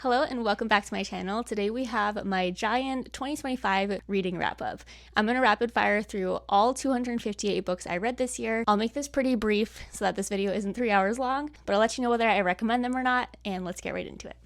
Hello and welcome back to my channel. Today we have my giant 2025 reading wrap-up. I'm going to rapid fire through all 258 books I read this year. I'll make this pretty brief so that this video isn't 3 hours long, but I'll let you know whether I recommend them or not, and let's get right into it.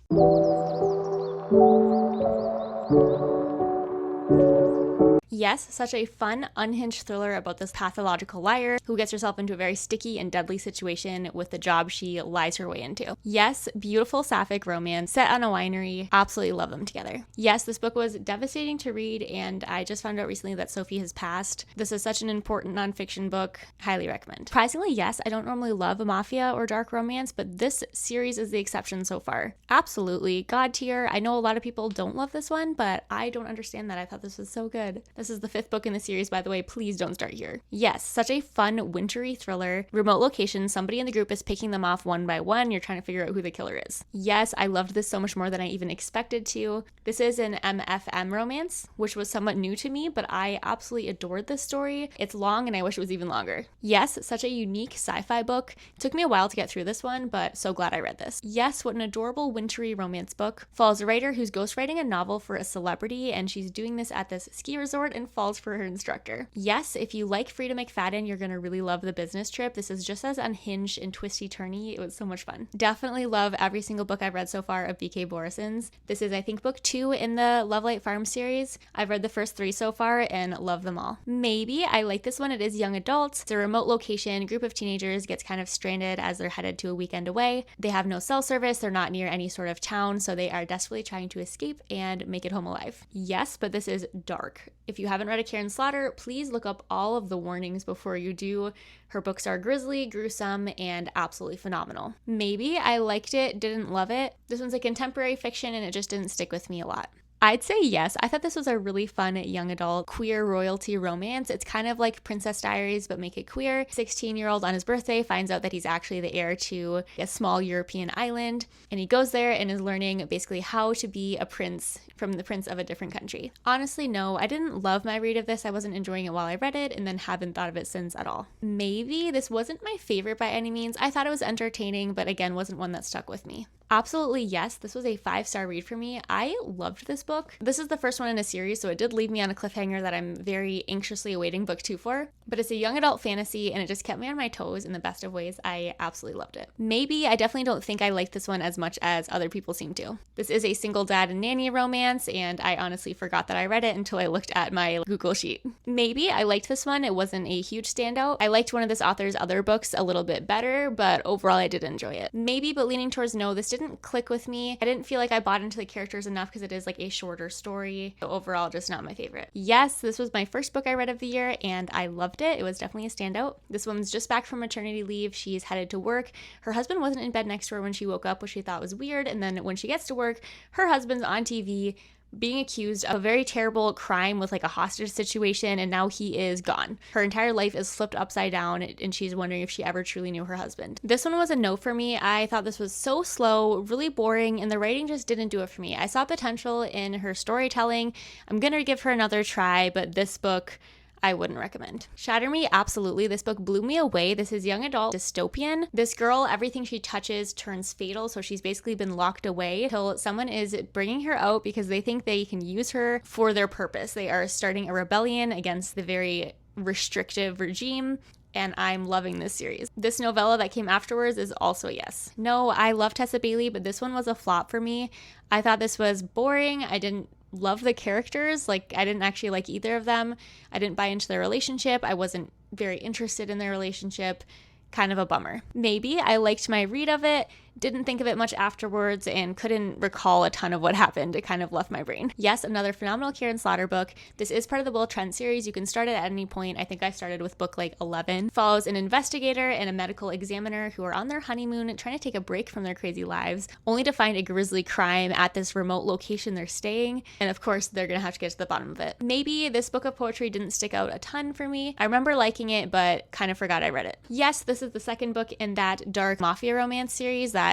Yes, such a fun, unhinged thriller about this pathological liar who gets herself into a very sticky and deadly situation with the job she lies her way into. Yes, beautiful sapphic romance set on a winery. Absolutely love them together. Yes, this book was devastating to read, and I just found out recently that Sophie has passed. This is such an important nonfiction book. Highly recommend. Surprisingly, yes, I don't normally love a mafia or dark romance, but this series is the exception so far. Absolutely. God tier. I know a lot of people don't love this one, but I don't understand that. I thought this was so good. This is the 5th book in the series, by the way. Please don't start here. Yes, such a fun, wintry thriller. Remote location, somebody in the group is picking them off one by one. You're trying to figure out who the killer is. Yes, I loved this so much more than I even expected to. This is an MFM romance, which was somewhat new to me, but I absolutely adored this story. It's long and I wish it was even longer. Yes, such a unique sci-fi book. It took me a while to get through this one, but so glad I read this. Yes, what an adorable wintry romance book. Follows a writer who's ghostwriting a novel for a celebrity, and she's doing this at this ski resort and falls for her instructor. Yes, if you like Frida McFadden, you're gonna really love the business trip. This is just as unhinged and twisty-turny. It was so much fun. Definitely love every single book I've read so far of B.K. Borison's. This is, I think, book 2 in the Lovelight Farm series. I've read the first 3 so far and love them all. Maybe I like this one. It is young adults. It's a remote location. A group of teenagers gets kind of stranded as they're headed to a weekend away. They have no cell service. They're not near any sort of town, so they are desperately trying to escape and make it home alive. Yes, but this is dark. If you haven't read a Karen Slaughter, please look up all of the warnings before you do. Her books are grisly, gruesome, and absolutely phenomenal. Maybe I liked it, didn't love it. This one's a contemporary fiction and it just didn't stick with me a lot. I'd say yes. I thought this was a really fun young adult queer royalty romance. It's kind of like Princess Diaries, but make it queer. 16-year-old on his birthday finds out that he's actually the heir to a small European island, and he goes there and is learning basically how to be a prince from the prince of a different country. Honestly, no, I didn't love my read of this. I wasn't enjoying it while I read it and then haven't thought of it since at all. Maybe this wasn't my favorite by any means. I thought it was entertaining, but again, wasn't one that stuck with me. Absolutely, yes. This was a 5-star read for me. I loved this book. This is the first one in a series, so it did leave me on a cliffhanger that I'm very anxiously awaiting book 2 for. But it's a young adult fantasy, and it just kept me on my toes in the best of ways. I absolutely loved it. Maybe I definitely don't think I liked this one as much as other people seem to. This is a single dad and nanny romance, and I honestly forgot that I read it until I looked at my Google sheet. Maybe I liked this one. It wasn't a huge standout. I liked one of this author's other books a little bit better, but overall I did enjoy it. Maybe, but leaning towards no, this didn't click with me. I didn't feel like I bought into the characters enough because it is like a shorter story. So overall, just not my favorite. Yes, this was my first book I read of the year and I loved it. It was definitely a standout. This woman's just back from maternity leave. She's headed to work. Her husband wasn't in bed next to her when she woke up, which she thought was weird. And then when she gets to work, her husband's on TV being accused of a very terrible crime with like a hostage situation, and now he is gone. Her entire life is flipped upside down and she's wondering if she ever truly knew her husband. This one was a no for me. I thought this was so slow, really boring, and the writing just didn't do it for me. I saw potential in her storytelling. I'm gonna give her another try, but this book I wouldn't recommend. Shatter Me, absolutely. This book blew me away. This is young adult dystopian. This girl, everything she touches turns fatal, so she's basically been locked away till someone is bringing her out because they think they can use her for their purpose. They are starting a rebellion against the very restrictive regime. And I'm loving this series. This novella that came afterwards is also a yes. No, I love Tessa Bailey, but this one was a flop for me. I thought this was boring. I didn't love the characters. Like, I didn't actually like either of them. I didn't buy into their relationship. I wasn't very interested in their relationship. Kind of a bummer. Maybe I liked my read of it, didn't think of it much afterwards, and couldn't recall a ton of what happened. It kind of left my brain. Yes, another phenomenal Karen Slaughter book. This is part of the Will Trent series. You can start it at any point. I think I started with book like 11. Follows an investigator and a medical examiner who are on their honeymoon trying to take a break from their crazy lives, only to find a grisly crime at this remote location they're staying. And of course, they're gonna have to get to the bottom of it. Maybe this book of poetry didn't stick out a ton for me. I remember liking it, but kind of forgot I read it. Yes, this is the second book in that dark mafia romance series that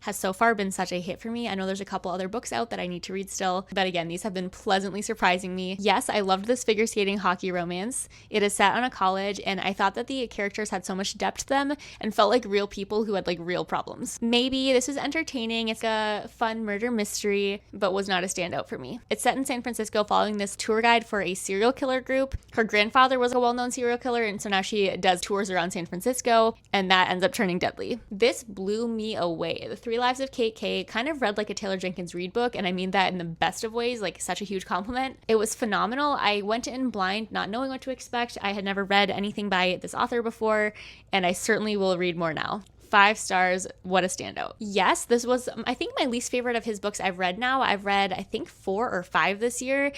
has so far been such a hit for me. I know there's a couple other books out that I need to read still, but again, these have been pleasantly surprising me. Yes, I loved this figure skating hockey romance. It is set on a college, and I thought that the characters had so much depth to them and felt like real people who had like real problems. Maybe this was entertaining. It's a fun murder mystery, but was not a standout for me. It's set in San Francisco following this tour guide for a serial killer group. Her grandfather was a well-known serial killer, and so now she does tours around San Francisco, and that ends up turning deadly. This blew me away. The Three Lives of Kate K kind of read like a Taylor Jenkins Reid book, and I mean that in the best of ways, like such a huge compliment. It was phenomenal. I went in blind, not knowing what to expect. I had never read anything by this author before, and I certainly will read more now. 5 stars. What a standout. Yes, this was, I think, my least favorite of his books I've read now. I've read, I think, 4 or 5 this year.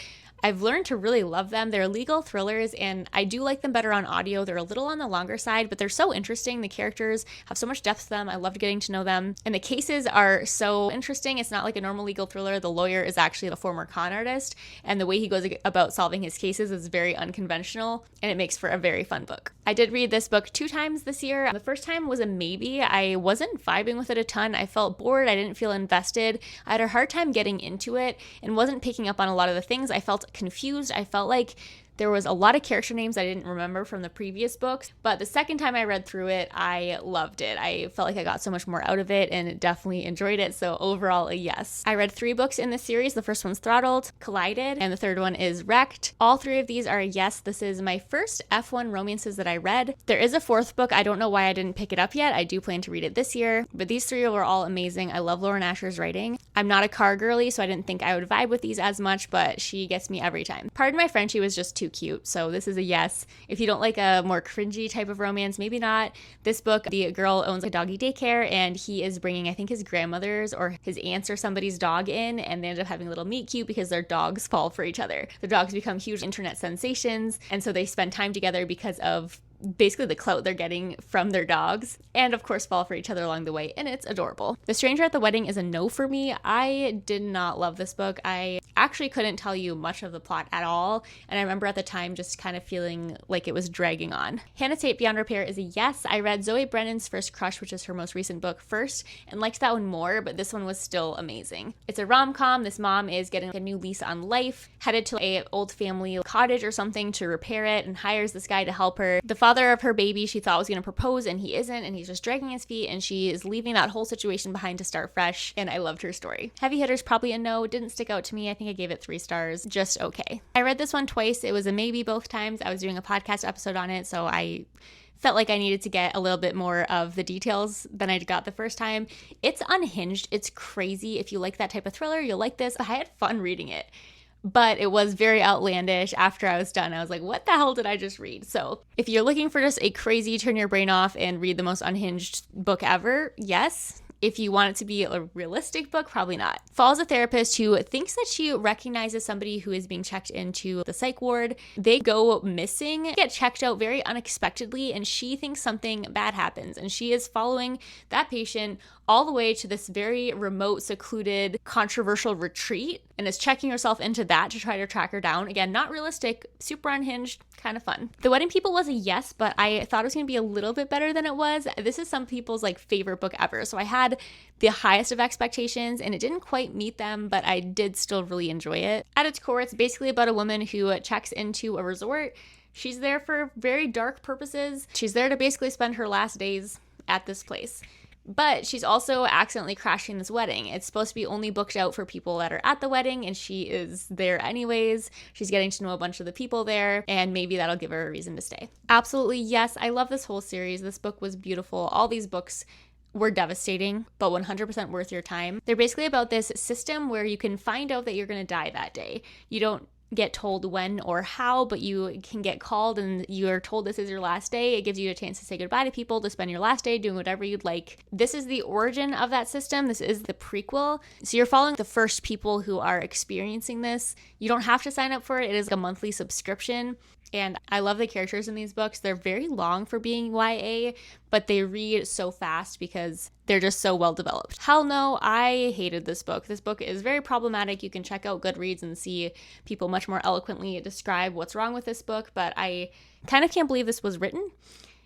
I've learned to really love them. They're legal thrillers, and I do like them better on audio. They're a little on the longer side, but they're so interesting. The characters have so much depth to them. I loved getting to know them. And the cases are so interesting. It's not like a normal legal thriller. The lawyer is actually a former con artist, and the way he goes about solving his cases is very unconventional, and it makes for a very fun book. I did read this book 2 times this year. The first time was a maybe. I wasn't vibing with it a ton. I felt bored. I didn't feel invested. I had a hard time getting into it and wasn't picking up on a lot of the things. I felt confused. I felt like there was a lot of character names I didn't remember from the previous books, but the second time I read through it, I loved it. I felt like I got so much more out of it and definitely enjoyed it, so overall a yes. I read 3 books in this series. The first one's Throttled, Collided, and the third one is Wrecked. All 3 of these are a yes. This is my first F1 romances that I read. There is a 4th book. I don't know why I didn't pick it up yet. I do plan to read it this year, but these 3 were all amazing. I love Lauren Asher's writing. I'm not a car girly, so I didn't think I would vibe with these as much, but she gets me every time. Pardon my French, she was just too cute, so this is a yes. If you don't like a more cringy type of romance, maybe not. This book, the girl owns a doggy daycare, and he is bringing, I think, his grandmother's or his aunt's or somebody's dog in, and they end up having a little meet cute because their dogs fall for each other. The dogs become huge internet sensations, and so they spend time together because of basically the clout they're getting from their dogs, and of course fall for each other along the way, and it's adorable. The Stranger at the Wedding is a no for me. I did not love this book. I actually couldn't tell you much of the plot at all, and I remember at the time just kind of feeling like it was dragging on. Hannah Tate Beyond Repair is a yes. I read Zoe Brennan's First Crush, which is her most recent book, first, and liked that one more, but this one was still amazing. It's a rom-com. This mom is getting a new lease on life, headed to a old family cottage or something to repair it, and hires this guy to help her. The father of her baby she thought was going to propose, and he isn't, and he's just dragging his feet, and she is leaving that whole situation behind to start fresh, and I loved her story. Heavy Hitters, probably a no. Didn't stick out to me. I think I gave it 3 stars. Just okay. I read this one twice. It was a maybe both times. I was doing a podcast episode on it, so I felt like I needed to get a little bit more of the details than I got the first time. It's unhinged. It's crazy. If you like that type of thriller, you'll like this. I had fun reading it, but it was very outlandish. After I was done, I was like, what the hell did I just read? So if you're looking for just a crazy turn your brain off and read the most unhinged book ever, yes. If you want it to be a realistic book, probably not. Follows a therapist who thinks that she recognizes somebody who is being checked into the psych ward. They go missing, get checked out very unexpectedly, and she thinks something bad happens. And she is following that patient all the way to this very remote, secluded, controversial retreat, and is checking herself into that to try to track her down. Again, not realistic, super unhinged, kind of fun. The Wedding People was a yes, but I thought it was going to be a little bit better than it was. This is some people's like favorite book ever, so I had the highest of expectations, and it didn't quite meet them, but I did still really enjoy it. At its core, it's basically about a woman who checks into a resort. She's there for very dark purposes. She's there to basically spend her last days at this place. But she's also accidentally crashing this wedding. It's supposed to be only booked out for people that are at the wedding, and she is there anyways. She's getting to know a bunch of the people there, and maybe that'll give her a reason to stay. Absolutely, yes. I love this whole series. This book was beautiful. All these books were devastating, but 100% worth your time. They're basically about this system where you can find out that you're going to die that day. You don't get told when or how, but you can get called and you are told this is your last day. It gives you a chance to say goodbye to people, to spend your last day doing whatever you'd like. This is the origin of that system. This is the prequel. So you're following the first people who are experiencing this. You don't have to sign up for it. It is a monthly subscription. And I love the characters in these books. They're very long for being YA, but they read so fast because they're just so well developed. Hell no, I hated this book. This book is very problematic. You can check out Goodreads and see people much more eloquently describe what's wrong with this book, but I kind of can't believe this was written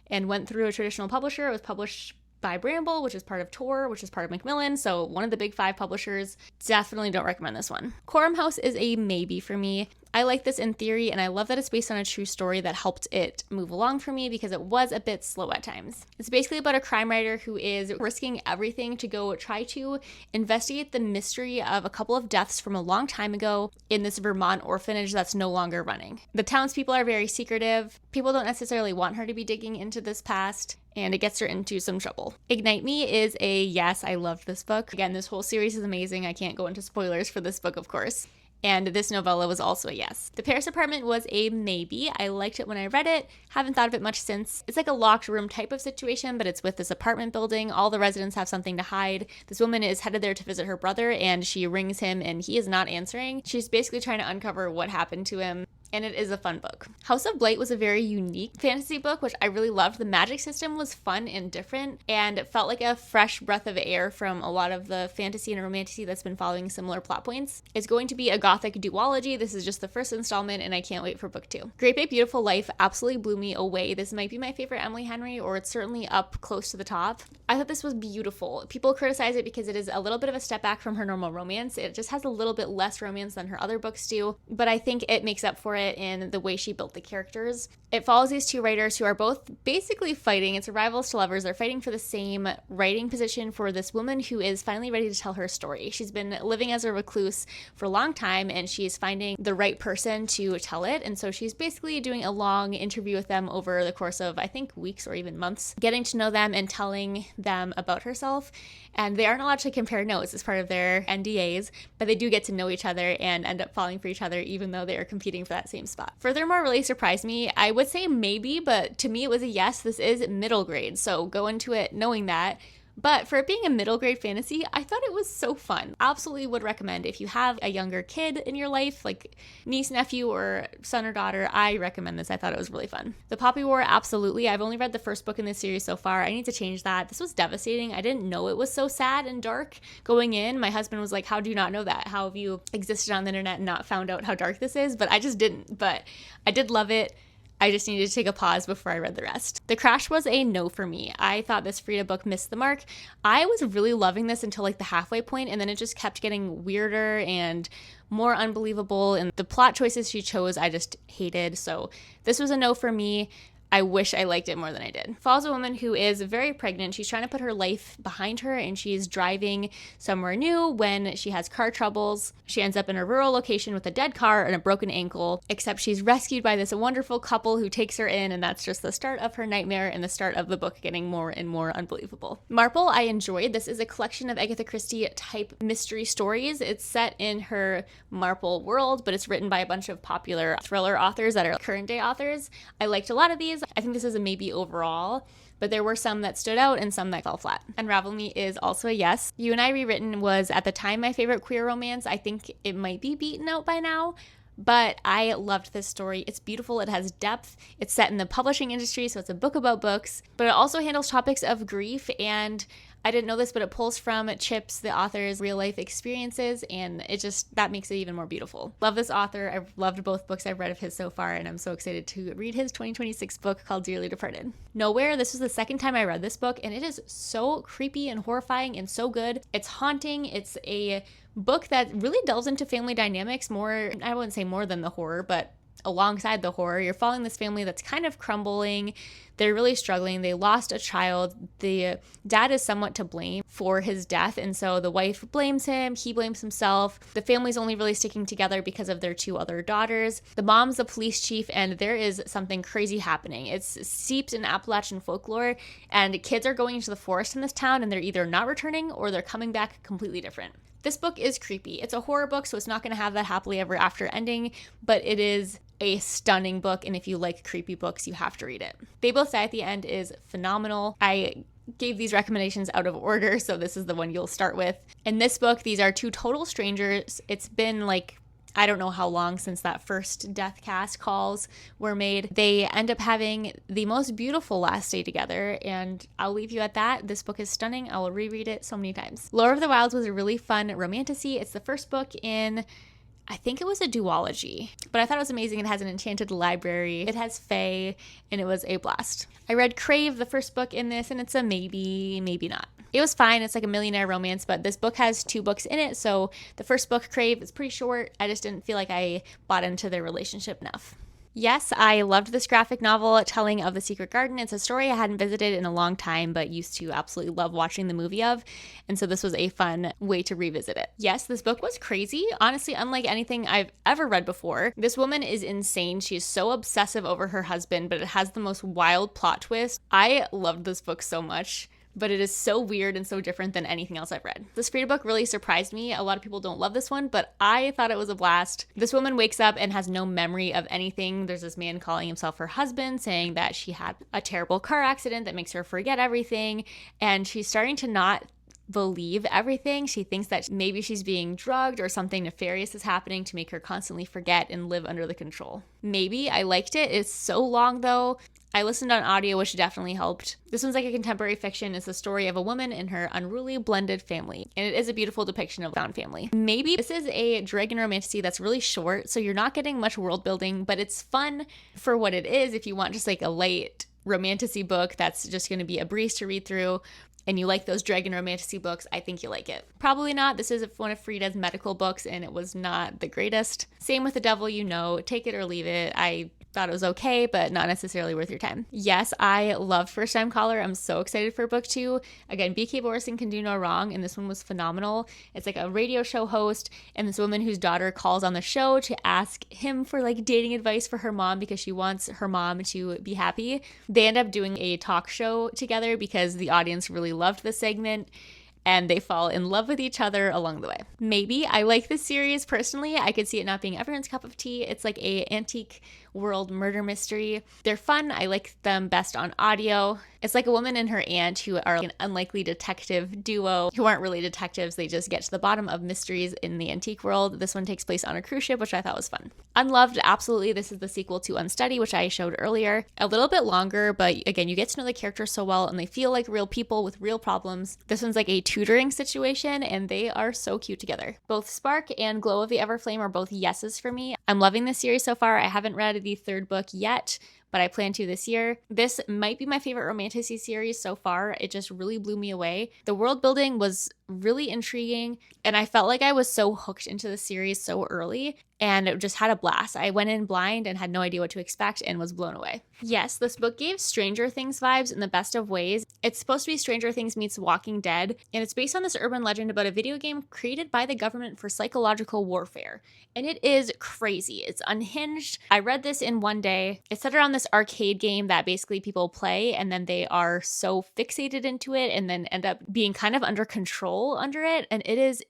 and went through a traditional publisher. It was published by Bramble, which is part of Tor, which is part of Macmillan, so one of the big 5 publishers. Definitely don't recommend this one. Coram House is a maybe for me. I like this in theory, and I love that it's based on a true story that helped it move along for me because it was a bit slow at times. It's basically about a crime writer who is risking everything to go try to investigate the mystery of a couple of deaths from a long time ago in this Vermont orphanage that's no longer running. The townspeople are very secretive. People don't necessarily want her to be digging into this past, and it gets her into some trouble. Ignite Me is a yes, I loved this book. Again, this whole series is amazing. I can't go into spoilers for this book, of course. And this novella was also a yes. The Paris Apartment was a maybe. I liked it when I read it. Haven't thought of it much since. It's like a locked room type of situation, but it's with this apartment building. All the residents have something to hide. This woman is headed there to visit her brother, and she rings him, and he is not answering. She's basically trying to uncover what happened to him. And it is a fun book. House of Blight was a very unique fantasy book, which I really loved. The magic system was fun and different, and it felt like a fresh breath of air from a lot of the fantasy and romantasy that's been following similar plot points. It's going to be a Gothic duology. This is just the first installment, and I can't wait for book 2. Great Big Beautiful Life absolutely blew me away. This might be my favorite Emily Henry, or it's certainly up close to the top. I thought this was beautiful. People criticize it because it is a little bit of a step back from her normal romance. It just has a little bit less romance than her other books do, but I think it makes up for it in the way she built the characters. It follows these 2 writers who are both basically fighting. It's a rivals to lovers. They're fighting for the same writing position for this woman who is finally ready to tell her story. She's been living as a recluse for a long time, and she's finding the right person to tell it. And so she's basically doing a long interview with them over the course of, I think, weeks or even months, getting to know them and telling them about herself. And they aren't allowed to compare notes as part of their NDAs, but they do get to know each other and end up falling for each other even though they are competing for that same spot. Furthermore, really surprised me. I would say maybe, but to me it was a yes. This is middle grade, so go into it knowing that. But for it being a middle grade fantasy, I thought it was so fun. Absolutely would recommend if you have a younger kid in your life, like niece, nephew, or son or daughter, I recommend this. I thought it was really fun. The Poppy War, absolutely. I've only read the first book in this series so far. I need to change that. This was devastating. I didn't know it was so sad and dark going in. My husband was like, how do you not know that? How have you existed on the internet and not found out how dark this is? But I just didn't. But I did love it. I just needed to take a pause before I read the rest. The Crash was a no for me. I thought this Frida book missed the mark. I was really loving this until like the halfway point, and then it just kept getting weirder and more unbelievable, and the plot choices she chose I just hated. So this was a no for me. I wish I liked it more than I did. Follows a woman who is very pregnant. She's trying to put her life behind her, and she's driving somewhere new when she has car troubles. She ends up in a rural location with a dead car and a broken ankle, except she's rescued by this wonderful couple who takes her in, and that's just the start of her nightmare and the start of the book getting more and more unbelievable. Marple, I enjoyed. This is a collection of Agatha Christie type mystery stories. It's set in her Marple world, but it's written by a bunch of popular thriller authors that are current day authors. I liked a lot of these. I think this is a maybe overall, but there were some that stood out and some that fell flat. Unravel Me is also a yes. You and I Rewritten was at the time my favorite queer romance. I think it might be beaten out by now, but I loved this story. It's beautiful. It has depth. It's set in the publishing industry, so it's a book about books, but it also handles topics of grief, and I didn't know this, but it pulls from Chip's, the author's real life experiences, and that makes it even more beautiful. Love this author. I've loved both books I've read of his so far, and I'm so excited to read his 2026 book called Dearly Departed. Nowhere, this was the second time I read this book, and it is so creepy and horrifying and so good. It's haunting. It's a book that really delves into family dynamics more, I wouldn't say more than the horror, but alongside the horror. You're following this family that's kind of crumbling. They're really struggling. They lost a child. The dad is somewhat to blame for his death, and so the wife blames him. He blames himself. The family's only really sticking together because of their 2 other daughters. The mom's the police chief, and there is something crazy happening. It's steeped in Appalachian folklore, and kids are going into the forest in this town, and they're either not returning or they're coming back completely different. This book is creepy. It's a horror book, so it's not going to have that happily ever after ending, but it is a stunning book, and if you like creepy books, you have to read it. They Both Die at the End is phenomenal. I gave these recommendations out of order, so this is the one you'll start with. In this book, these are 2 total strangers. It's been like, I don't know how long since that first death cast calls were made. They end up having the most beautiful last day together, and I'll leave you at that. This book is stunning. I will reread it so many times. Lore of the Wilds was a really fun romantasy. It's the first book in I think it was a duology, but I thought it was amazing. It has an enchanted library, it has fae, and it was a blast. I read Crave, the first book in this, and it's a maybe, maybe not. It was fine. It's like a millionaire romance, but this book has 2 books in it. So the first book, Crave, is pretty short. I just didn't feel like I bought into their relationship enough. Yes, I loved this graphic novel telling of the Secret Garden. It's a story I hadn't visited in a long time, but used to absolutely love watching the movie of. And so this was a fun way to revisit it. Yes, this book was crazy. Honestly, unlike anything I've ever read before. This woman is insane. She is so obsessive over her husband, but it has the most wild plot twist. I loved this book so much, but it is so weird and so different than anything else I've read. This Frida book really surprised me. A lot of people don't love this one, but I thought it was a blast. This woman wakes up and has no memory of anything. There's this man calling himself her husband, saying that she had a terrible car accident that makes her forget everything, and she's starting to not believe everything. She thinks that maybe she's being drugged or something nefarious is happening to make her constantly forget and live under the control. Maybe I liked it. It's so long though. I listened on audio, which definitely helped. This one's like a contemporary fiction. It's the story of a woman and her unruly blended family. And it is a beautiful depiction of a found family. Maybe this is a dragon romantasy that's really short, so you're not getting much world building, but it's fun for what it is. If you want just like a light romantasy book that's just going to be a breeze to read through, and you like those dragon romantasy books, I think you like it. Probably not. This is one of Frida's medical books, and it was not the greatest. Same with The Devil You Know. Take it or leave it. I thought it was okay, but not necessarily worth your time. Yes, I loved First Time Caller. I'm so excited for book 2. Again, B.K. Borison can do no wrong, and this one was phenomenal. It's like a radio show host, and this woman whose daughter calls on the show to ask him for like dating advice for her mom because she wants her mom to be happy. They end up doing a talk show together because the audience really loved the segment, and they fall in love with each other along the way. Maybe I like this series personally. I could see it not being everyone's cup of tea. It's like a antique world murder mystery. They're fun. I like them best on audio. It's like a woman and her aunt who are an unlikely detective duo who aren't really detectives. They just get to the bottom of mysteries in the antique world. This one takes place on a cruise ship, which I thought was fun. Unloved, absolutely. This is the sequel to Unsteady, which I showed earlier. A little bit longer, but again, you get to know the characters so well and they feel like real people with real problems. This one's like a tutoring situation and they are so cute together. Both Spark and Glow of the Everflame are both yeses for me. I'm loving this series so far. I haven't read the 3rd book yet, but I plan to this year. This might be my favorite romantasy series so far. It just really blew me away. The world building was really intriguing, and I felt like I was so hooked into the series so early, and it just had a blast. I went in blind and had no idea what to expect and was blown away. Yes, this book gave Stranger Things vibes in the best of ways. It's supposed to be Stranger Things meets Walking Dead, and it's based on this urban legend about a video game created by the government for psychological warfare. And it is crazy. It's unhinged. I read this in one day. It's set around this arcade game that basically people play, and then they are so fixated into it and then end up being kind of under control under it. And it is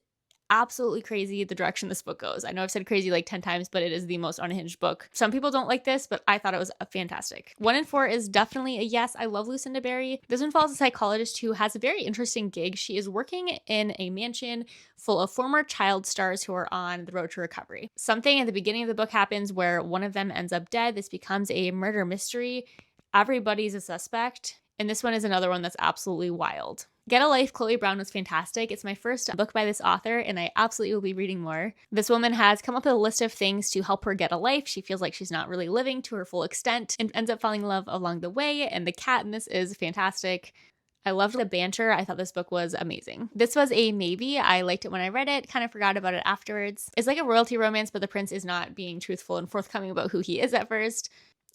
absolutely crazy the direction this book goes. I know I've said crazy like 10 times, but it is the most unhinged book. Some people don't like this, but I thought it was fantastic. 1 and 4 is definitely a yes. I love Lucinda Berry. This one follows a psychologist who has a very interesting gig. She is working in a mansion full of former child stars who are on the road to recovery. Something at the beginning of the book happens where one of them ends up dead. This becomes a murder mystery. Everybody's a suspect. And this one is another one that's absolutely wild. Get a Life, Chloe Brown was fantastic. It's my first book by this author, and I absolutely will be reading more. This woman has come up with a list of things to help her get a life. She feels like she's not really living to her full extent and ends up falling in love along the way, and the cat in this is fantastic. I loved the banter. I thought this book was amazing. This was a maybe. I liked it when I read it, kind of forgot about it afterwards. It's like a royalty romance, but the prince is not being truthful and forthcoming about who he is at first.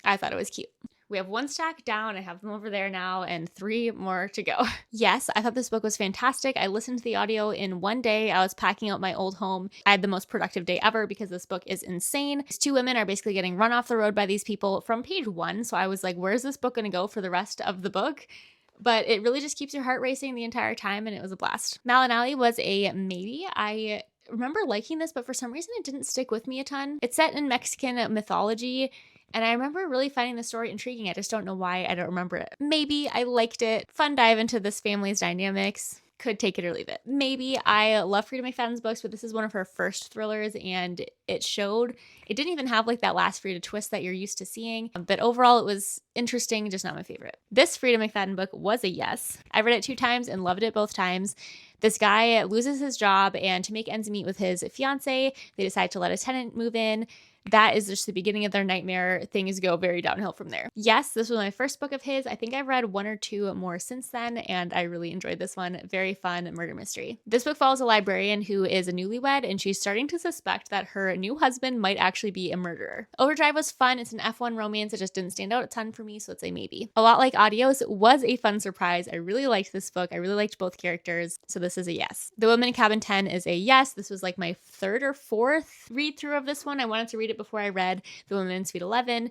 I thought it was cute. We have 1 stack down. I have them over there now and 3 more to go. Yes, I thought this book was fantastic. I listened to the audio in one day. I was packing out my old home. I had the most productive day ever because this book is insane. These 2 women are basically getting run off the road by these people from page 1. So I was like, where's this book going to go for the rest of the book? But it really just keeps your heart racing the entire time, and it was a blast. Malin was a maybe. I remember liking this, but for some reason it didn't stick with me a ton. It's set in Mexican mythology, and I remember really finding the story intriguing. I just don't know why I don't remember it. Maybe I liked it. Fun dive into this family's dynamics. Could take it or leave it. Maybe. I love Frida McFadden's books, but this is one of her first thrillers, and it showed. It didn't even have like that last Frida twist that you're used to seeing, but overall it was interesting, just not my favorite. This Frida McFadden book was a yes. I read it 2 times and loved it both times. This guy loses his job, and to make ends meet with his fiance, they decide to let a tenant move in. That is just the beginning of their nightmare. Things go very downhill from there. Yes, this was my first book of his. I think I've read one or two more since then, and I really enjoyed this one. Very fun murder mystery. This book follows a librarian who is a newlywed, and she's starting to suspect that her new husband might actually be a murderer. Overdrive was fun. It's an F1 romance. It just didn't stand out a ton for me, so it's a maybe. A lot like Adios was a fun surprise. I really liked this book. I really liked both characters, so this is a yes. The Woman in Cabin 10 is a yes. This was like my third or fourth read through of this one. I wanted to read it before I read The Woman in Suite 11.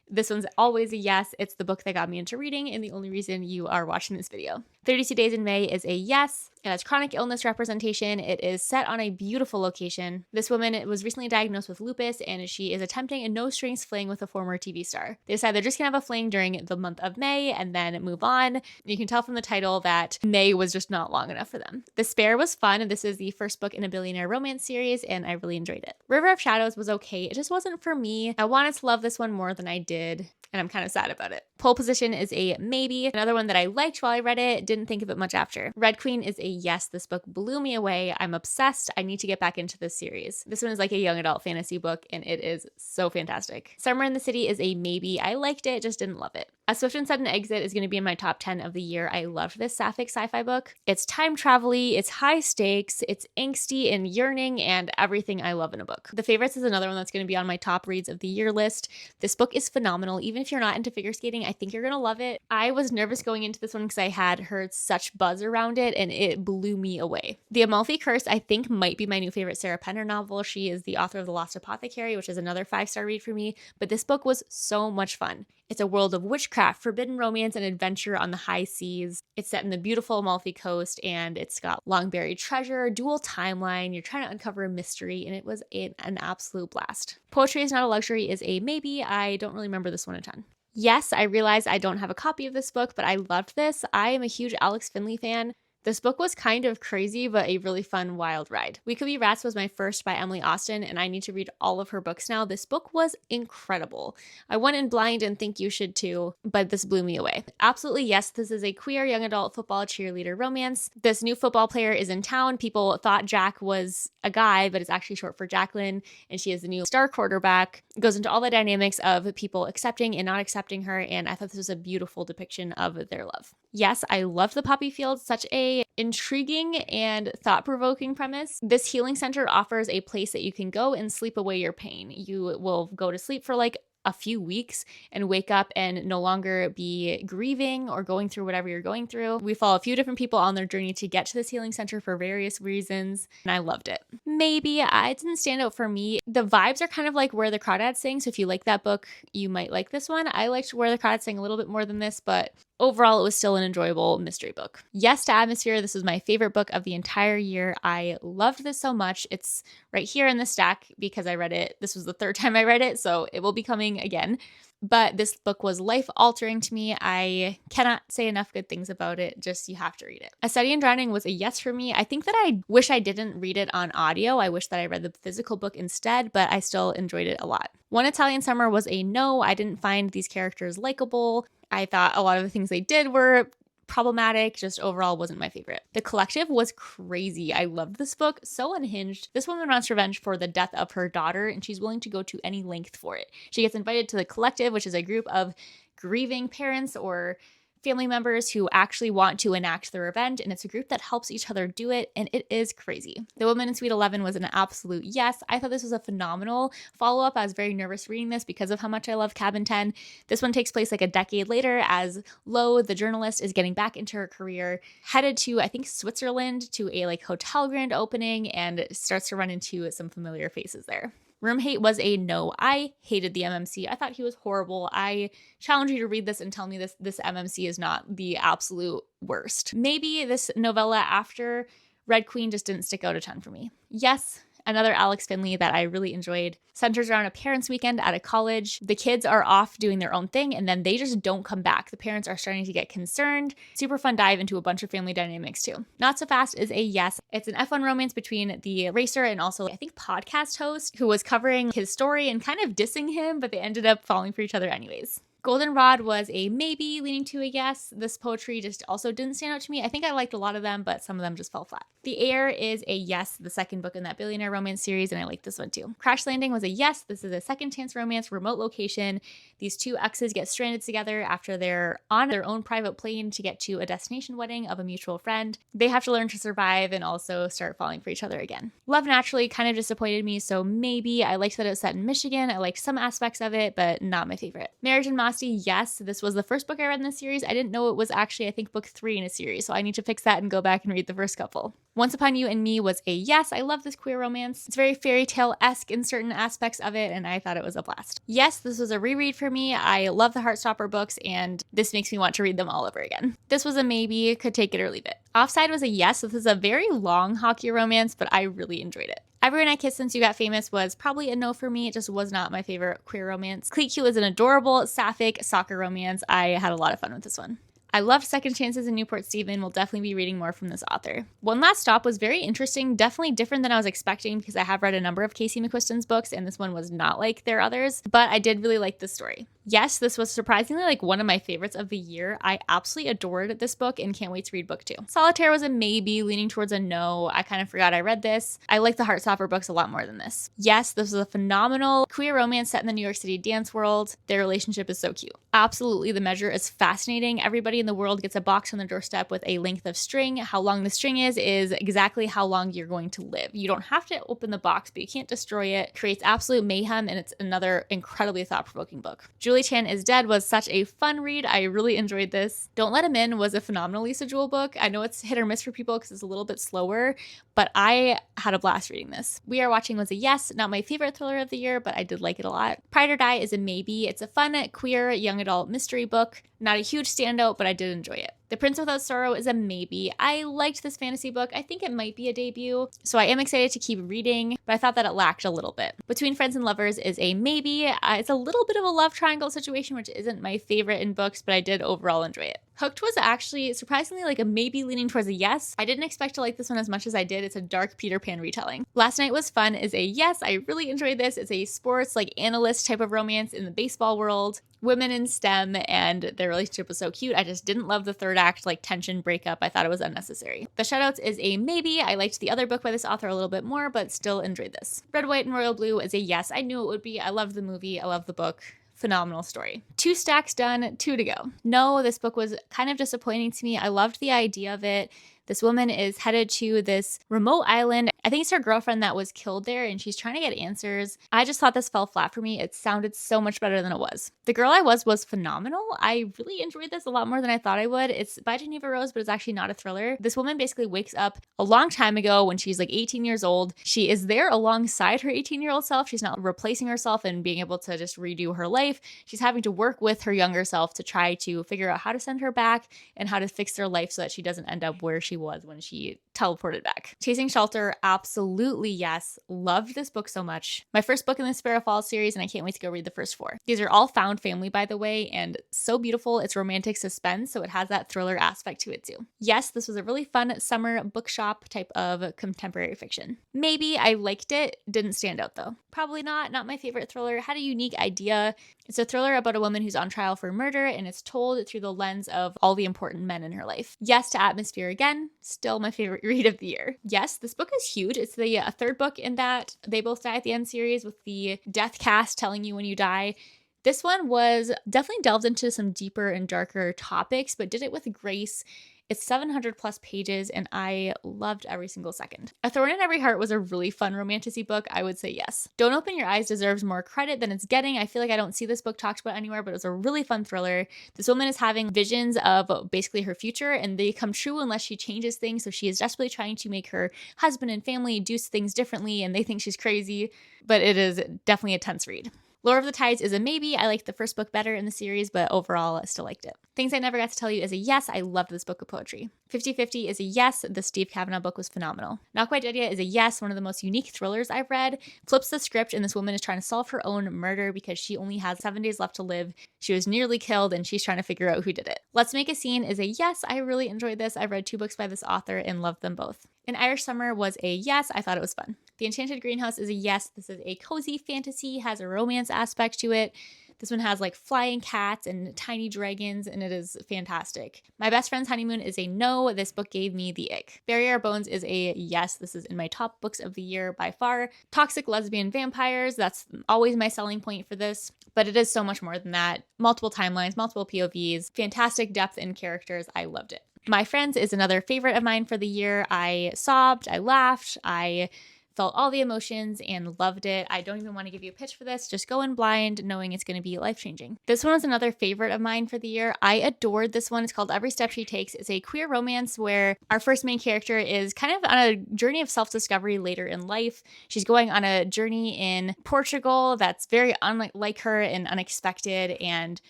This one's always a yes. It's the book that got me into reading and the only reason you are watching this video. 32 Days in May is a yes. It has chronic illness representation. It is set on a beautiful location. This woman was recently diagnosed with lupus, and she is attempting a no-strings fling with a former TV star. They decide they're just gonna have a fling during the month of May and then move on. You can tell from the title that May was just not long enough for them. The Spare was fun, and this is the first book in a billionaire romance series, and I really enjoyed it. River of Shadows was okay. It just wasn't for me. I wanted to love this one more than I did, and I'm kind of sad about it. Pole Position is a maybe. Another one that I liked while I read it, didn't think of it much after. Red Queen is a yes. This book blew me away. I'm obsessed. I need to get back into this series. This one is like a young adult fantasy book, and it is so fantastic. Summer in the City is a maybe. I liked it, just didn't love it. A Swift and Sudden Exit is going to be in my top 10 of the year. I loved this sapphic sci-fi book. It's time travel-y, it's high stakes, it's angsty and yearning, and everything I love in a book. The Favorites is another one that's going to be on my top reads of the year list. This book is phenomenal. Even if you're not into figure skating, I think you're going to love it. I was nervous going into this one because I had heard such buzz around it, and it blew me away. The Amalfi Curse, I think, might be my new favorite Sarah Penner novel. She is the author of The Lost Apothecary, which is another 5-star read for me, but this book was so much fun. It's a world of witchcraft, forbidden romance, and adventure on the high seas. It's set in the beautiful Amalfi Coast, and it's got long buried treasure, dual timeline. You're trying to uncover a mystery, and it was an absolute blast. Poetry is Not a Luxury is a maybe. I don't really remember this one a ton. Yes, I realize I don't have a copy of this book, but I loved this. I am a huge Alex Finley fan. This book was kind of crazy, but a really fun, wild ride. We Could Be Rats was my first by Emily Austen, and I need to read all of her books now. This book was incredible. I went in blind and think you should too, but this blew me away. Absolutely yes, this is a queer young adult football cheerleader romance. This new football player is in town. People thought Jack was a guy, but it's actually short for Jacqueline, and she is the new star quarterback. It goes into all the dynamics of people accepting and not accepting her, and I thought this was a beautiful depiction of their love. Yes, I loved The Poppy Field. Such a intriguing and thought-provoking premise. This healing center offers a place that you can go and sleep away your pain. You will go to sleep for like a few weeks and wake up and no longer be grieving or going through whatever you're going through. We follow a few different people on their journey to get to this healing center for various reasons, and I loved it. Maybe it didn't stand out for me. The vibes are kind of like Where the Crawdads Sing, so if you like that book, you might like this one. I liked Where the Crawdads Sing a little bit more than this, but overall, it was still an enjoyable mystery book. Yes to Atmosphere. This was my favorite book of the entire year. I loved this so much. It's right here in the stack because I read it. This was the third time I read it, so it will be coming again. But this book was life-altering to me. I cannot say enough good things about it. Just, you have to read it. A Study in Drowning was a yes for me. I think that I wish I didn't read it on audio. I wish that I read the physical book instead, but I still enjoyed it a lot. One Italian Summer was a no. I didn't find these characters likable. I thought a lot of the things they did were problematic, just overall wasn't my favorite. The Collective was crazy. I loved this book, so unhinged. This woman wants revenge for the death of her daughter, and she's willing to go to any length for it. She gets invited to the Collective, which is a group of grieving parents or family members who actually want to enact the revenge, and it's a group that helps each other do it, and it is crazy. The Woman in Suite 11 was an absolute yes. I thought this was a phenomenal follow-up. I was very nervous reading this because of how much I love Cabin 10. This one takes place like a decade later as Lo, the journalist, is getting back into her career, headed to, I think, Switzerland to a like hotel grand opening, and starts to run into some familiar faces there. Room Hate was a no. I hated the MMC. I thought he was horrible. I challenge you to read this and tell me this MMC is not the absolute worst. Maybe this novella after Red Queen just didn't stick out a ton for me. Yes, another Alex Finley that I really enjoyed. Centers around a parents' weekend at a college. The kids are off doing their own thing, and then they just don't come back. The parents are starting to get concerned. Super fun dive into a bunch of family dynamics too. Not So Fast is a yes. It's an F1 romance between the racer and also, I think, podcast host who was covering his story and kind of dissing him, but they ended up falling for each other anyways. Goldenrod was a maybe leaning to a yes. This poetry just also didn't stand out to me. I think I liked a lot of them, but some of them just fell flat. The Heir is a yes, the second book in that billionaire romance series, and I like this one too. Crash Landing was a yes. This is a second chance romance, remote location. These two exes get stranded together after they're on their own private plane to get to a destination wedding of a mutual friend. They have to learn to survive and also start falling for each other again. Love Naturally kind of disappointed me, so maybe. I liked that it was set in Michigan. I liked some aspects of it, but not my favorite. Marriage and Mossy, yes. This was the first book I read in the series. I didn't know it was actually, I think, book 3 in a series, so I need to fix that and go back and read the first couple. Once Upon You and Me was a yes. I love this queer romance. It's very fairy tale-esque in certain aspects of it, and I thought it was a blast. Yes, this was a reread for me. I love the Heartstopper books, and this makes me want to read them all over again. This was a maybe, could take it or leave it. Offside was a yes. This is a very long hockey romance, but I really enjoyed it. Everyone I Kissed Since You Got Famous was probably a no for me. It just was not my favorite queer romance. Cleat Cute is an adorable, sapphic soccer romance. I had a lot of fun with this one. I loved Second Chances in Newport Stephen. Will definitely be reading more from this author. One Last Stop was very interesting, definitely different than I was expecting because I have read a number of Casey McQuiston's books and this one was not like their others, but I did really like this story. Yes, this was surprisingly like one of my favorites of the year. I absolutely adored this book and can't wait to read book 2. Solitaire was a maybe, leaning towards a no. I kind of forgot I read this. I like the Heartstopper books a lot more than this. Yes, this was a phenomenal queer romance set in the New York City dance world. Their relationship is so cute. Absolutely, the measure is fascinating. Everybody in the world gets a box on their doorstep with a length of string. How long the string is exactly how long you're going to live. You don't have to open the box, but you can't destroy it. It creates absolute mayhem, and it's another incredibly thought-provoking book. Julie Chan is Dead was such a fun read. I really enjoyed this. Don't Let Him In was a phenomenal Lisa Jewell book. I know it's hit or miss for people because it's a little bit slower, but I had a blast reading this. We Are Watching was a yes, not my favorite thriller of the year, but I did like it a lot. Pride or Die is a maybe. It's a fun, queer, young adult mystery book. Not a huge standout, but I did enjoy it. The Prince Without Sorrow is a maybe. I liked this fantasy book. I think it might be a debut, so I am excited to keep reading, but I thought that it lacked a little bit. Between Friends and Lovers is a maybe. It's a little bit of a love triangle situation, which isn't my favorite in books, but I did overall enjoy it. Hooked was actually surprisingly like a maybe leaning towards a yes. I didn't expect to like this one as much as I did. It's a dark Peter Pan retelling. Last Night Was Fun is a yes. I really enjoyed this. It's a sports like analyst type of romance in the baseball world. Women in STEM, and their relationship was so cute. I just didn't love the third act like tension breakup. I thought it was unnecessary. The Shutouts is a maybe. I liked the other book by this author a little bit more, but still enjoyed this. Red, White, and Royal Blue is a yes. I knew it would be. I loved the movie. I love the book. Phenomenal story. 2 stacks done, 2 to go. No, this book was kind of disappointing to me. I loved the idea of it. This woman is headed to this remote island. I think it's her girlfriend that was killed there, and she's trying to get answers. I just thought this fell flat for me. It sounded so much better than it was. The Girl I Was phenomenal. I really enjoyed this a lot more than I thought I would. It's by Geneva Rose, but it's actually not a thriller. This woman basically wakes up a long time ago when she's like 18 years old. She is there alongside her 18-year-old self. She's not replacing herself and being able to just redo her life. She's having to work with her younger self to try to figure out how to send her back and how to fix their life so that she doesn't end up where she was when she teleported back. Chasing Shelter, absolutely yes. Loved this book so much. My first book in the Sparrow Falls series, and I can't wait to go read the first 4. These are all found family, by the way, and so beautiful. It's romantic suspense, so it has that thriller aspect to it too. Yes, this was a really fun summer bookshop type of contemporary fiction. Maybe I liked it, didn't stand out though. Probably not my favorite thriller. Had a unique idea. It's a thriller about a woman who's on trial for murder, and it's told through the lens of all the important men in her life. Yes to Atmosphere again, still my favorite read of the year. Yes, this book is huge. It's the third book in that They Both Die at the End series with the death cast telling you when you die. This one was definitely delved into some deeper and darker topics, but did it with grace. It's 700 plus pages, and I loved every single second. A Thorn in Every Heart was a really fun romantasy book. I would say yes. Don't Open Your Eyes deserves more credit than it's getting. I feel like I don't see this book talked about anywhere, but it was a really fun thriller. This woman is having visions of basically her future, and they come true unless she changes things. So she is desperately trying to make her husband and family do things differently, and they think she's crazy, but it is definitely a tense read. Lore of the Tides is a maybe. I liked the first book better in the series, but overall I still liked it. Things I Never Got to Tell You is a yes. I loved this book of poetry. 50/50 is a yes. The Steve Kavanaugh book was phenomenal. Not Quite Dead Yet is a yes. One of the most unique thrillers I've read. Flips the script, and this woman is trying to solve her own murder because she only has 7 days left to live. She was nearly killed, and she's trying to figure out who did it. Let's Make a Scene is a yes. I really enjoyed this. I've read 2 books by this author and loved them both. An Irish Summer was a yes. I thought it was fun. The Enchanted Greenhouse is a yes. This is a cozy fantasy, has a romance aspect to it. This one has like flying cats and tiny dragons, and it is fantastic. My Best Friend's Honeymoon is a no. This book gave me the ick. Bury Our Bones is a yes. This is in my top books of the year by far. Toxic lesbian vampires, that's always my selling point for this, but it is so much more than that. Multiple timelines, multiple POVs, fantastic depth in characters. I loved it. My Friends is another favorite of mine for the year. I sobbed, I laughed, I felt all the emotions and loved it. I don't even want to give you a pitch for this. Just go in blind knowing it's going to be life-changing. This one was another favorite of mine for the year. I adored this one. It's called Every Step She Takes. It's a queer romance where our first main character is kind of on a journey of self-discovery later in life. She's going on a journey in Portugal that's very unlike her and unexpected, and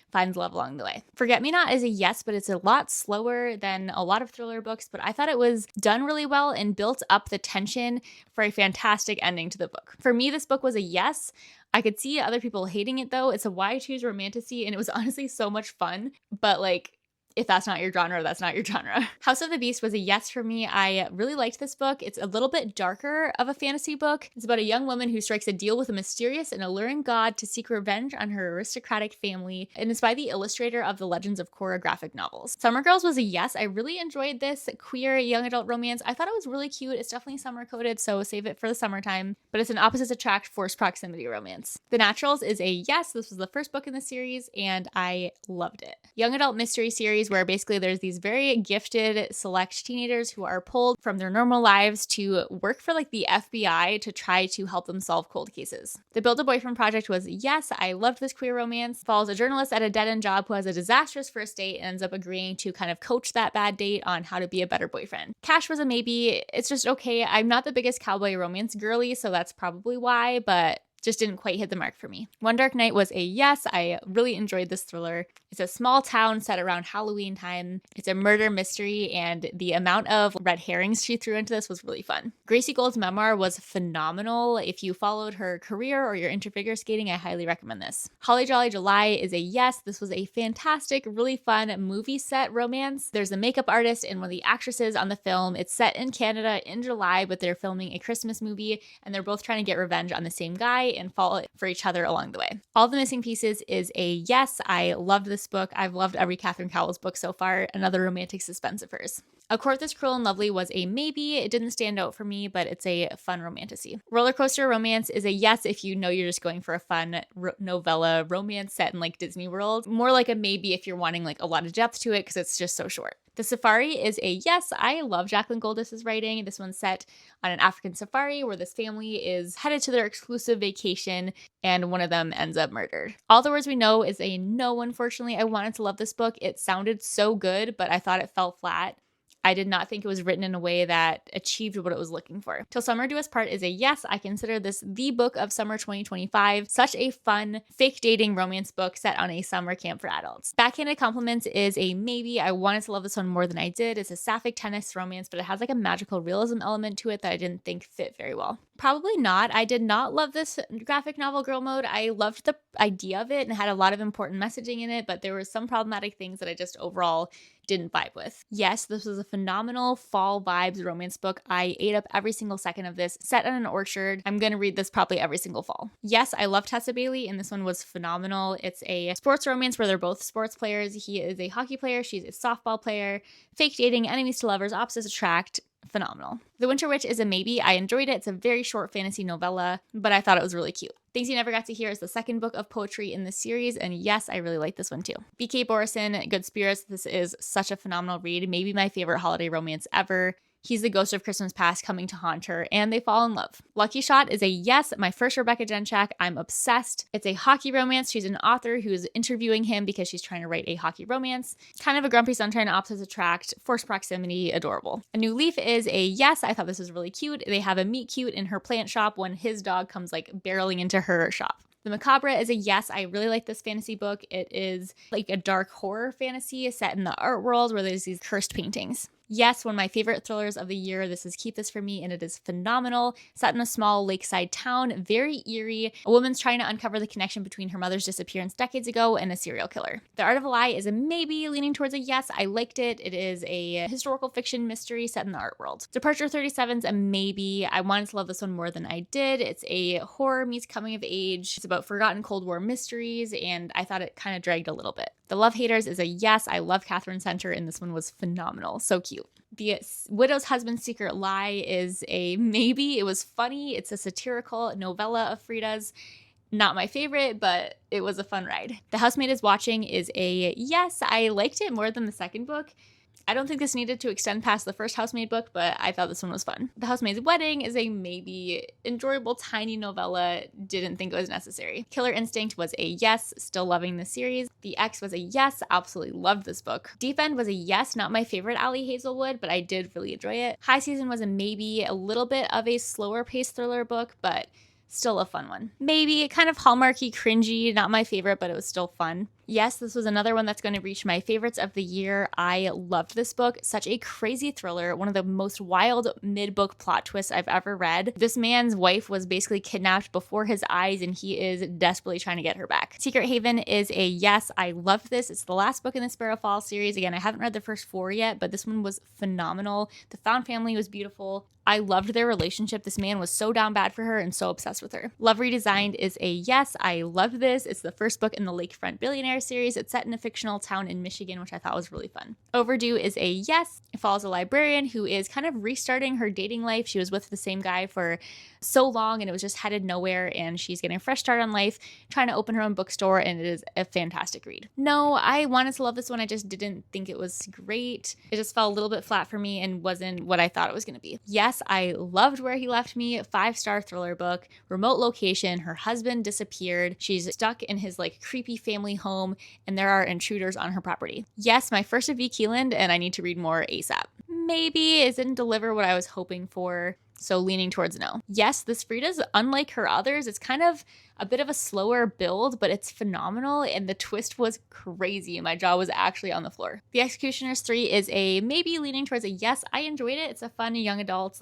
finds love along the way. Forget Me Not is a yes, but it's a lot slower than a lot of thriller books, but I thought it was done really well and built up the tension for a fantastic ending to the book. For me, this book was a yes. I could see other people hating it though. It's a why choose romantasy, and it was honestly so much fun, but like, if that's not your genre, that's not your genre. House of the Beast was a yes for me. I really liked this book. It's a little bit darker of a fantasy book. It's about a young woman who strikes a deal with a mysterious and alluring god to seek revenge on her aristocratic family, and it's by the illustrator of the Legends of Korra graphic novels. Summer Girls was a yes. I really enjoyed this queer young adult romance. I thought it was really cute. It's definitely summer coded, so save it for the summertime, but it's an opposites attract forced proximity romance. The Naturals is a yes. This was the first book in the series, and I loved it. Young adult mystery series where basically there's these very gifted select teenagers who are pulled from their normal lives to work for like the FBI to try to help them solve cold cases. The Build a Boyfriend Project was yes. I loved this queer romance. Follows a journalist at a dead-end job who has a disastrous first date and ends up agreeing to kind of coach that bad date on how to be a better boyfriend. Cash was a maybe. It's just okay. I'm not the biggest cowboy romance girly, so that's probably why, but just didn't quite hit the mark for me. One Dark Night was a yes. I really enjoyed this thriller. It's a small town set around Halloween time. It's a murder mystery, and the amount of red herrings she threw into this was really fun. Gracie Gold's memoir was phenomenal. If you followed her career or you're into figure skating, I highly recommend this. Holly Jolly July is a yes. This was a fantastic, really fun movie set romance. There's a makeup artist and one of the actresses on the film. It's set in Canada in July, but they're filming a Christmas movie, and they're both trying to get revenge on the same guy and fall for each other along the way. All the Missing Pieces is a yes. I loved this book. I've loved every Catherine Cowles book so far. Another romantic suspense of hers. A Court That's Cruel and Lovely was a maybe. It didn't stand out for me, but it's a fun romantasy. Roller Coaster Romance is a yes if you know you're just going for a fun novella romance set in like Disney World. More like a maybe if you're wanting like a lot of depth to it because it's just so short. The Safari is a yes. I love Jacqueline Goldis's writing. This one's set on an African safari where this family is headed to their exclusive vacation and one of them ends up murdered. All the Words We Know is a no, unfortunately. I wanted to love this book. It sounded so good, but I thought it fell flat. I did not think it was written in a way that achieved what it was looking for. Till Summer Do Us Part is a yes. I consider this the book of summer 2025. Such a fun, fake dating romance book set on a summer camp for adults. Backhanded Compliments is a maybe. I wanted to love this one more than I did. It's a sapphic tennis romance, but it has like a magical realism element to it that I didn't think fit very well. Probably not. I did not love this graphic novel girl mode. I loved the idea of it and had a lot of important messaging in it, but there were some problematic things that I just overall didn't vibe with. Yes, this was a phenomenal fall vibes romance book. I ate up every single second of this, set on an orchard. I'm going to read this probably every single fall. Yes, I love Tessa Bailey, and this one was phenomenal. It's a sports romance where they're both sports players. He is a hockey player. She's a softball player. Fake dating, enemies to lovers, opposites attract. Phenomenal. The Winter Witch is a maybe. I enjoyed it. It's a very short fantasy novella, but I thought it was really cute. Things You Never Got to Hear is the second book of poetry in the series, and yes, I really like this one too. B.K. Borison, Good Spirits. This is such a phenomenal read. Maybe my favorite holiday romance ever. He's the ghost of Christmas past coming to haunt her, and they fall in love. Lucky Shot is a yes. My first Rebecca Genchak. I'm obsessed. It's a hockey romance. She's an author who's interviewing him because she's trying to write a hockey romance. Kind of a grumpy sunshine, opposites attract, forced proximity, adorable. A New Leaf is a yes. I thought this was really cute. They have a meet cute in her plant shop when his dog comes like barreling into her shop. The Macabre is a yes. I really like this fantasy book. It is like a dark horror fantasy set in the art world where there's these cursed paintings. Yes, one of my favorite thrillers of the year. This is Keep This For Me, and it is phenomenal. Set in a small lakeside town, very eerie. A woman's trying to uncover the connection between her mother's disappearance decades ago and a serial killer. The Art of a Lie is a maybe, leaning towards a yes. I liked it. It is a historical fiction mystery set in the art world. Departure 37's a maybe. I wanted to love this one more than I did. It's a horror meets coming of age. It's about forgotten Cold War mysteries, and I thought it kind of dragged a little bit. The Love Haters is a yes. I love Catherine Center, and this one was phenomenal. So cute. The Widow's Husband's Secret Lie is a maybe. It was funny. It's a satirical novella of Frida's. Not my favorite, but it was a fun ride. The Housemaid is Watching is a yes. I liked it more than the second book. I don't think this needed to extend past the first Housemaid book, but I thought this one was fun. The Housemaid's Wedding is a maybe. Enjoyable, tiny novella. Didn't think it was necessary. Killer Instinct was a yes. Still loving the series. The X was a yes. Absolutely loved this book. Deep End was a yes. Not my favorite Ali Hazelwood, but I did really enjoy it. High Season was a maybe. A little bit of a slower paced thriller book, but still a fun one. Maybe kind of Hallmarky, cringy, not my favorite, but it was still fun. Yes, this was another one that's going to reach my favorites of the year. I loved this book. Such a crazy thriller. One of the most wild mid-book plot twists I've ever read. This man's wife was basically kidnapped before his eyes, and he is desperately trying to get her back. Secret Haven is a yes. I loved this. It's the last book in the Sparrow Falls series. Again, I haven't read the first 4 yet, but this one was phenomenal. The found family was beautiful. I loved their relationship. This man was so down bad for her and so obsessed with her. Love Redesigned is a yes. I loved this. It's the first book in the Lakefront Billionaire series. It's set in a fictional town in Michigan, which I thought was really fun. Overdue is a yes. It follows a librarian who is kind of restarting her dating life. She was with the same guy for so long and it was just headed nowhere, and she's getting a fresh start on life, trying to open her own bookstore, and it is a fantastic read. No, I wanted to love this one. I just didn't think it was great. It just fell a little bit flat for me and wasn't what I thought it was going to be. Yes, I loved Where He Left Me. 5-star thriller book. Remote location. Her husband disappeared. She's stuck in his creepy family home, and there are intruders on her property. Yes, my first of V. Keeland, and I need to read more ASAP. Maybe it didn't deliver what I was hoping for, so leaning towards no. Yes, this Frida's unlike her others. It's kind of a bit of a slower build, but it's phenomenal, and the twist was crazy. My jaw was actually on the floor. The Executioners 3 is a maybe, leaning towards a yes. I enjoyed it. It's a fun young adult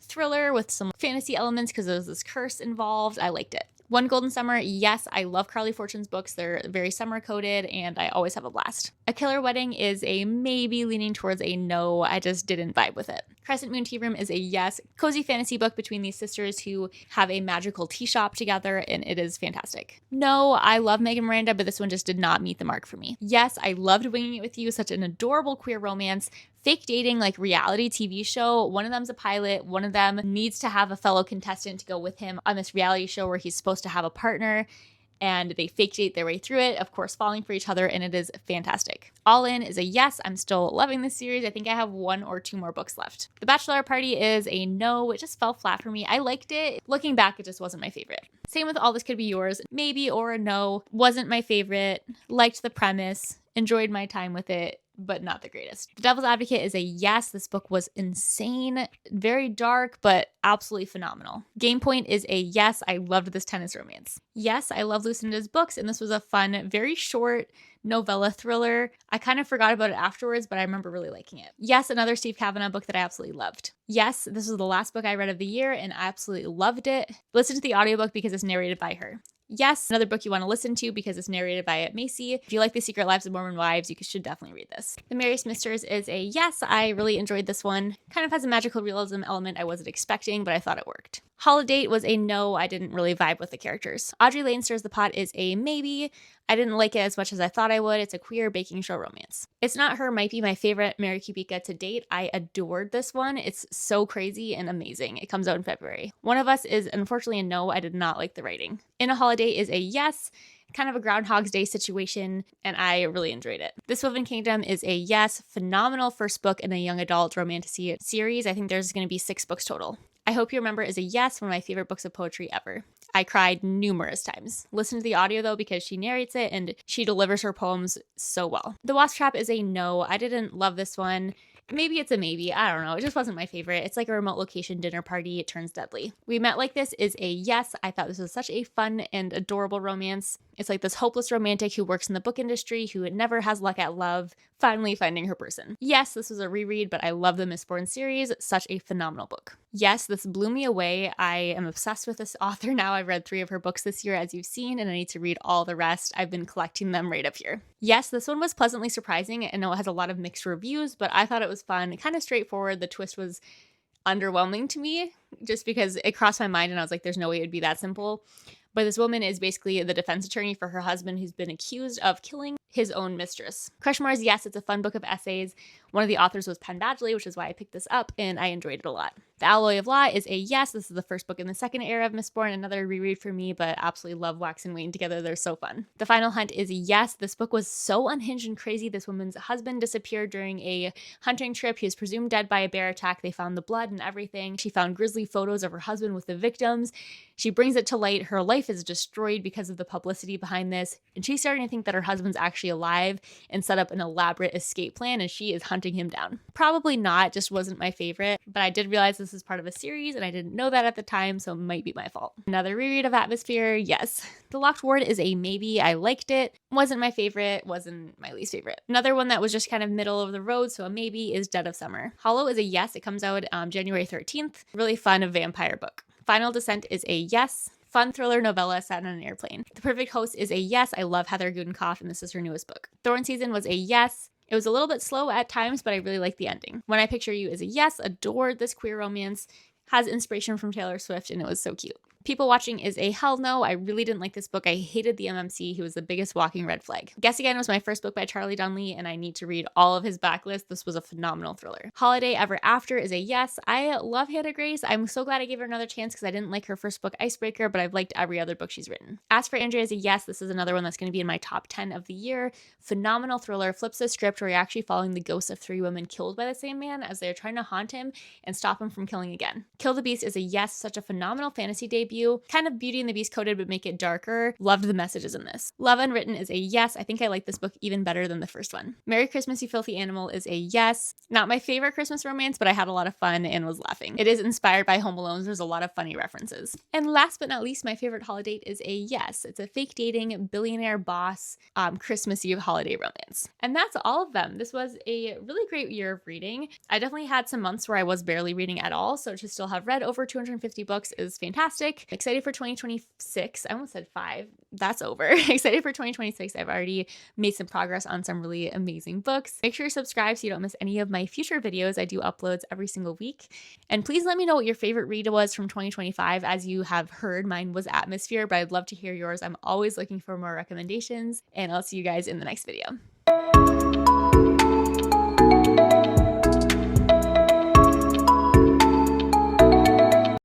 thriller with some fantasy elements because there's this curse involved. I liked it. One Golden Summer, yes, I love Carly Fortune's books. They're very summer coded and I always have a blast. A Killer Wedding is a maybe, leaning towards a no. I just didn't vibe with it. Crescent Moon Tea Room is a yes. Cozy fantasy book between these sisters who have a magical tea shop together, and it is fantastic. No, I love Megan Miranda, but this one just did not meet the mark for me. Yes, I loved Winging It With You, such an adorable queer romance. Fake dating, reality TV show. One of them's a pilot. One of them needs to have a fellow contestant to go with him on this reality show where he's supposed to have a partner. And they fake date their way through it, of course, falling for each other, and it is fantastic. All In is a yes. I'm still loving this series. I think I have 1 or 2 more books left. The Bachelor Party is a no. It just fell flat for me. I liked it. Looking back, it just wasn't my favorite. Same with All This Could Be Yours. Maybe or a no. Wasn't my favorite. Liked the premise. Enjoyed my time with it, but not the greatest. The Devil's Advocate is a yes. This book was insane, very dark, but absolutely phenomenal. Game Point is a yes. I loved this tennis romance. Yes, I love Lucinda's books, and this was a fun, very short novella thriller. I kind of forgot about it afterwards, but I remember really liking it. Yes, another Steve Kavanaugh book that I absolutely loved. Yes, this was the last book I read of the year, and I absolutely loved it. Listen to the audiobook because it's narrated by her. Yes, another book you want to listen to because it's narrated by Macy. If you like The Secret Lives of Mormon Wives, you should definitely read this. The Merriest Misters is a yes. I really enjoyed this one. Kind of has a magical realism element I wasn't expecting, but I thought it worked. Holiday was a no. I didn't really vibe with the characters. Audrey Lane Stirs the Pot is a maybe. I didn't like it as much as I thought I would. It's a queer baking show romance. It's Not Her might be my favorite Mary Kubica to date. I adored this one. It's so crazy and amazing. It comes out in February. One of Us is unfortunately a no. I did not like the writing. In a Holiday is a yes. Kind of a Groundhog's Day situation, and I really enjoyed it. This Woven Kingdom is a yes. Phenomenal first book in a young adult romantic series. I think there's going to be 6 books total. I Hope You Remember is a yes, one of my favorite books of poetry ever. I cried numerous times. Listen to the audio though because she narrates it and she delivers her poems so well. The Wasp Trap is a no. I didn't love this one. Maybe it's a maybe. I don't know. It just wasn't my favorite. It's like a remote location dinner party. It turns deadly. We Met Like This is a yes. I thought this was such a fun and adorable romance. It's like this hopeless romantic who works in the book industry who never has luck at love, finally finding her person. Yes, this was a reread, but I love the Mistborn series. Such a phenomenal book. Yes, this blew me away. I am obsessed with this author now. I've read 3 of her books this year, as you've seen, and I need to read all the rest. I've been collecting them right up here. Yes, this one was pleasantly surprising. I know it has a lot of mixed reviews, but I thought it was fun, kind of straightforward. The twist was underwhelming to me just because it crossed my mind and I was like, there's no way it would be that simple. But this woman is basically the defense attorney for her husband who's been accused of killing his own mistress. Question marks, yes, it's a fun book of essays. One of the authors was Penn Badgley, which is why I picked this up, and I enjoyed it a lot. The Alloy of Law is a yes. This is the first book in the second era of Mistborn, another reread for me, but absolutely love Wax and Wayne together. They're so fun. The Final Hunt is a yes. This book was so unhinged and crazy. This woman's husband disappeared during a hunting trip. He was presumed dead by a bear attack. They found the blood and everything. She found grisly photos of her husband with the victims. She brings it to light. Her life is destroyed because of the publicity behind this, and she's starting to think that her husband's actually alive and set up an elaborate escape plan, and she is hunting him down. Probably not, just wasn't my favorite, but I did realize this is part of a series, and I didn't know that at the time, so it might be my fault. Another reread of Atmosphere, yes. The Locked Ward is a maybe. I liked it. Wasn't my favorite, wasn't my least favorite. Another one that was just kind of middle of the road, so a maybe, is Dead of Summer. Hollow is a yes. It comes out January 13th. Really fun vampire book. Final Descent is a yes. Fun thriller novella set on an airplane. The Perfect Host is a yes. I love Heather Gudenkoff, and this is her newest book. Thorn Season was a yes. It was a little bit slow at times, but I really liked the ending. When I Picture You is a yes. Adored this queer romance. Has inspiration from Taylor Swift, and it was so cute. People Watching is a hell no. I really didn't like this book. I hated the MMC. He was the biggest walking red flag. Guess Again was my first book by Charlie Dunley, and I need to read all of his backlist. This was a phenomenal thriller. Holiday Ever After is a yes. I love Hannah Grace. I'm so glad I gave her another chance because I didn't like her first book, Icebreaker, but I've liked every other book she's written. Ask for Andrea is a yes. This is another one that's going to be in my top 10 of the year. Phenomenal thriller. Flips the script where you're actually following the ghosts of 3 women killed by the same man as they're trying to haunt him and stop him from killing again. Kill the Beast is a yes. Such a phenomenal fantasy debut. Kind of Beauty and the Beast coded, but make it darker. Loved the messages in this. Love Unwritten is a yes. I think I like this book even better than the first one. Merry Christmas, You Filthy Animal is a yes. Not my favorite Christmas romance, but I had a lot of fun and was laughing. It is inspired by Home Alone. There's a lot of funny references. And last but not least, my favorite holiday is a yes. It's a fake dating billionaire boss Christmas Eve holiday romance. And that's all of them. This was a really great year of reading. I definitely had some months where I was barely reading at all, so to still have read over 250 books is fantastic. Excited for 2026. I almost said 5. That's over. Excited for 2026. I've already made some progress on some really amazing books. Make sure you subscribe so you don't miss any of my future videos. I do uploads every single week. And please let me know what your favorite read was from 2025. As you have heard, mine was Atmosphere, but I'd love to hear yours. I'm always looking for more recommendations, and I'll see you guys in the next video.